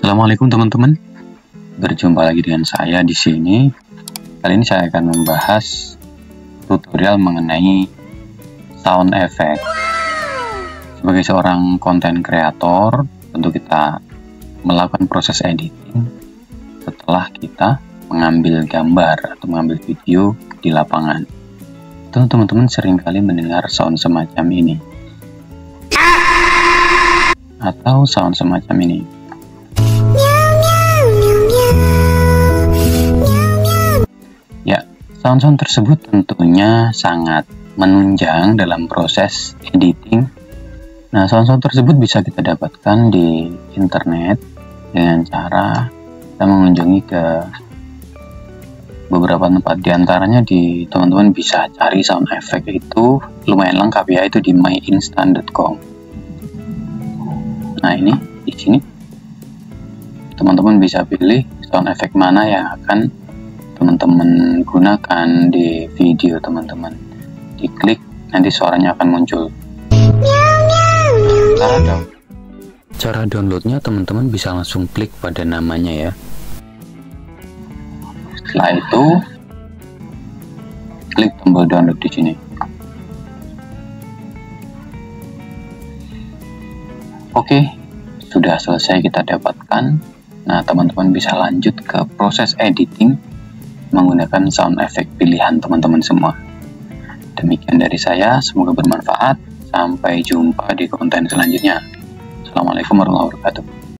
Assalamualaikum teman-teman. Berjumpa lagi dengan saya di sini. Kali ini saya akan membahas tutorial mengenai sound effect. Sebagai seorang konten kreator, tentu kita melakukan proses editing setelah kita mengambil gambar atau mengambil video di lapangan. Tentu teman-teman seringkali mendengar sound semacam ini atau sound semacam ini. Ya, sound-sound tersebut tentunya sangat menunjang dalam proses editing. Nah, sound-sound tersebut bisa kita dapatkan di internet dengan cara kita mengunjungi ke beberapa tempat. Di antaranya teman-teman bisa cari sound effect itu lumayan lengkap ya, itu di myinstant.com. Nah, ini di sini teman-teman bisa pilih sound effect mana yang akan teman-teman gunakan di video teman-teman. Diklik, nanti suaranya akan muncul. Cara downloadnya teman-teman bisa langsung klik pada namanya ya. Setelah itu klik tombol download di sini. Oke, sudah selesai kita dapatkan. Nah, teman-teman bisa lanjut ke proses editing menggunakan sound effect pilihan teman-teman semua. Demikian dari saya, semoga bermanfaat. Sampai jumpa di konten selanjutnya. Assalamualaikum warahmatullahi wabarakatuh.